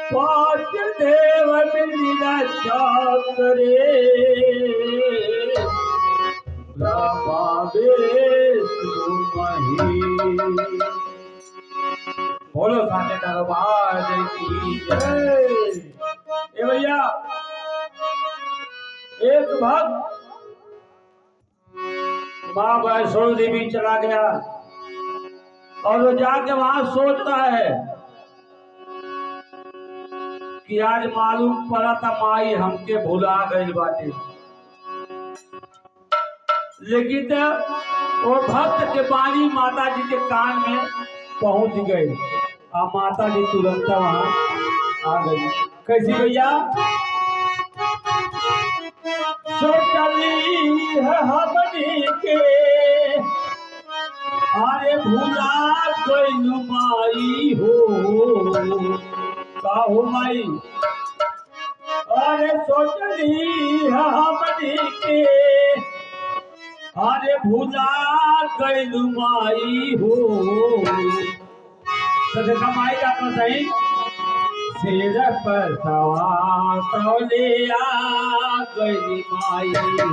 पाच देव मिलिला करे बोलो साचे दरबार की जय। ए भैया एक भक्त माँ वैष्णो देवी चला गया और वो जाके वहां सोचता है कि आज मालूम पड़ा था माई हमके भुला गई बाटे, लेकिन वो भक्त के बाणी माता जी के कान में पहुंच गए और माता जी तुरंत वहां आ गई। कैसी भैया सोचली है हमनी के अरे भुला गई माई हो का हो माई। अरे सोचली है हमनी के अरे भुला गई माई हो। तो देखा माई का तो सही सिर पर सवार तौले आ गई माई हो।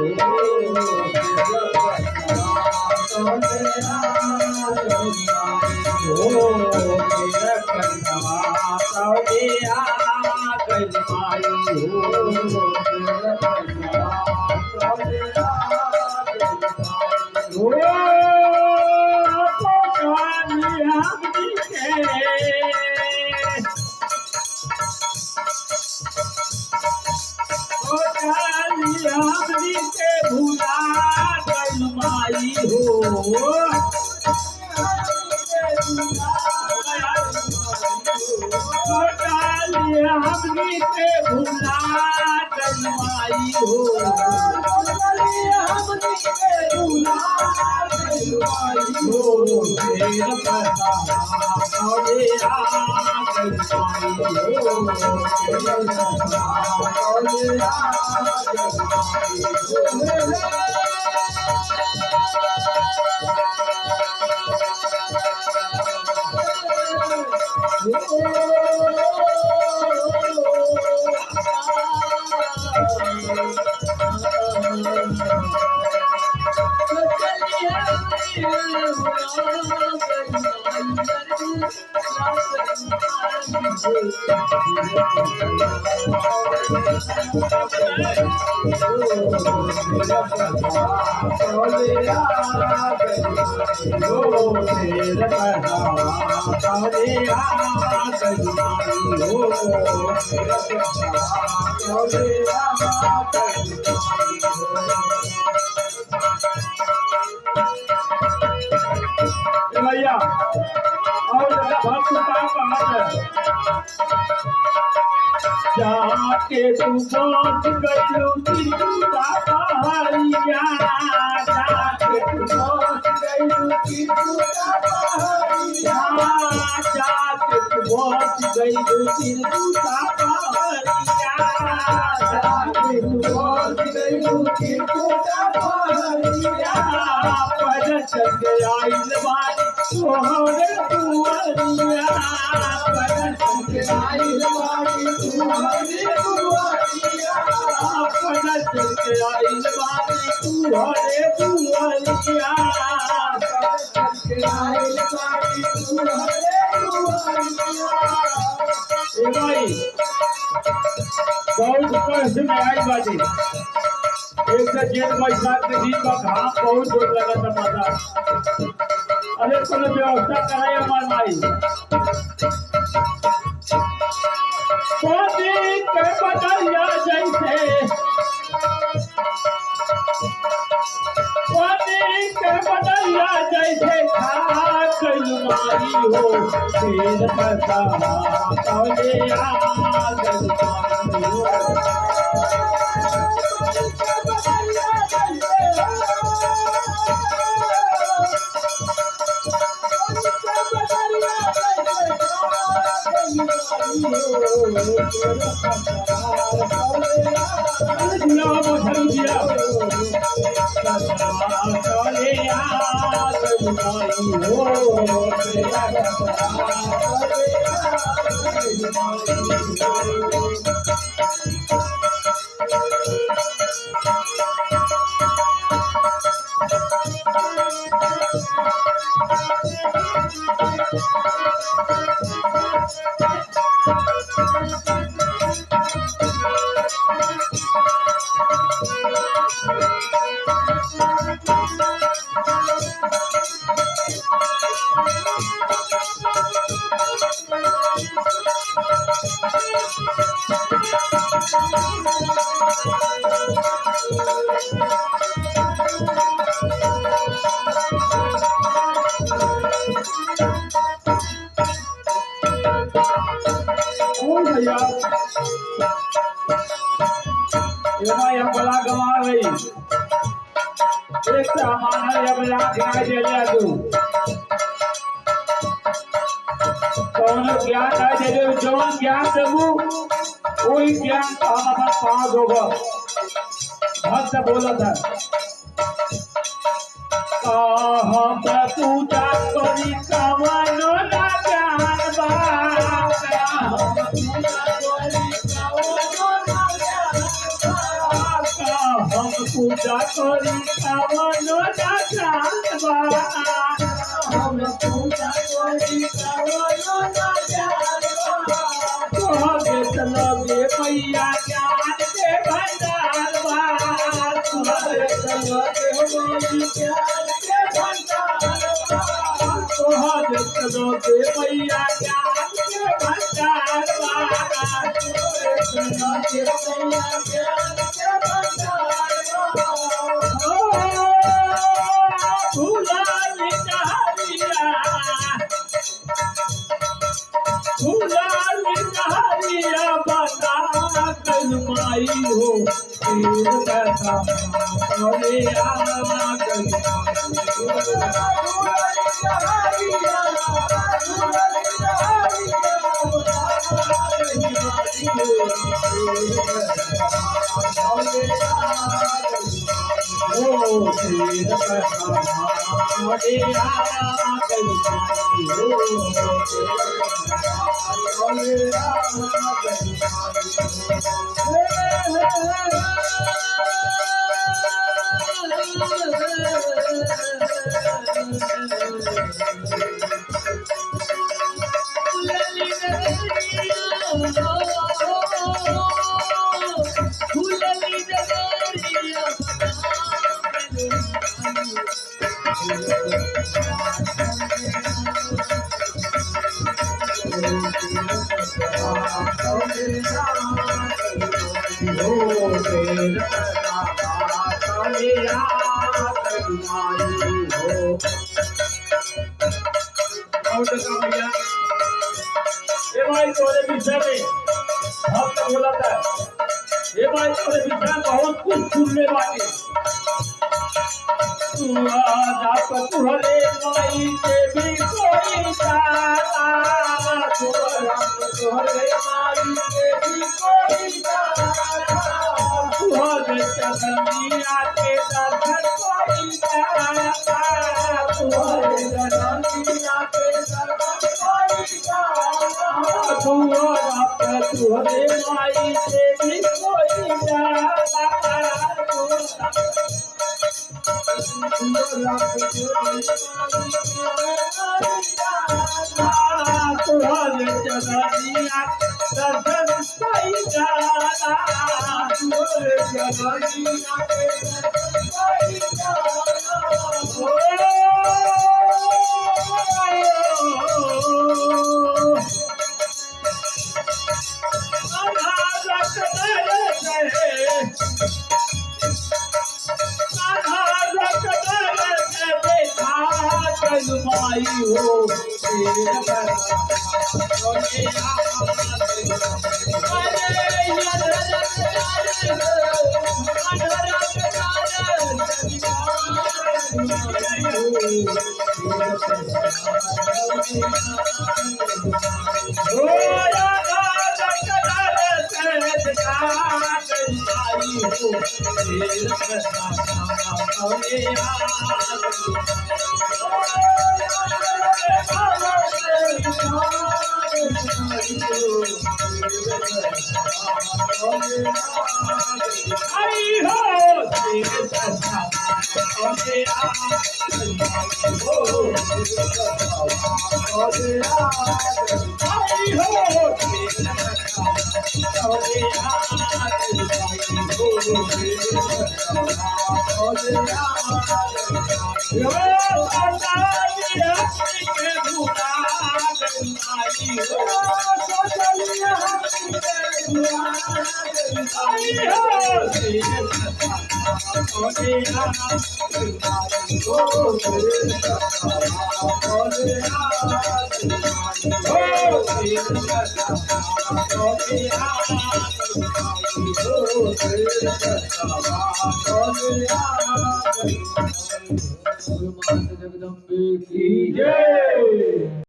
सिर पर सवार तौले आ गई माई हो। भूला गई माई हो। हमनी के भूला गई माई हो। हमनी के भूला गई माई हो। तेरा पता तौले आ गई माई हो। तेरा पता तौले आ गई माई हो। भैया और भक्त का कहा है जाके तू पहुंच गई पहाड़िया। जाके तू पहुंच गई पहाड़िया। जाके तू पहुंच गई पहाड़िया। जाके तू पहुंच गई पहाड़िया। पैदल चल के आइल बानी तोहरे दुआरिया। पैदल चल के आइल बानी तोहरे दुआरिया। पैदल चल के आइल बानी तोहरे दुआरिया। पैदल चल के आइल बानी तोहरे दुआरिया। ए भाई बहुत कष्ट में आई बाजी। एक तो जेठ बैसाख के दिन का घाम बहुत जोर लगा था माता। अरे कोनो व्यवस्था कराए हमार माई। पानी के बदलिया जैसे पानी के बदलिया जैसे खा गई माई हो। तेज पता तौले आ गई माई हो। भैया ये बड़ा गवा गई एक हमारा ये बड़ा गिरा दे लिया तू कौन ज्ञान है दे दे जवान ज्ञान देबू वही ज्ञान हम अपन पास होगा भक्त बोला था हम पूजा करी कवनो ना ज्ञान बा हम पूजा करी कवनो ना ज्ञान बा हम पूजा करी कवनो ना ज्ञान बा तोहरे चलगे मैया ज्ञान के भंडार बा तोहरे चलगे ज्ञान के भंडार बा तोहरे चलगे मैया ज्ञान के भंडार बा तोहरे चलगे मैया ज्ञान के भंडार बा भुलाली कहानिया बता कल माई हो तीर बैठा अरे आना कल बोला था ये भाई तोरे विचार बहुत कुछ सुनने वाले तू आजा तुहरे माई के भी कोई दाता तुहरे माई के भी कोई दाता तुहरे चरनिया के दर्शन कोई दाता तुहरे चरनिया के दर्शन कोई दाता तुहरे माई के भी कोई दाता तुहरे चरनिया दर्शन कोई दाता तुहरे चरनिया के दर्शन कोई माई हो Oh, Oh,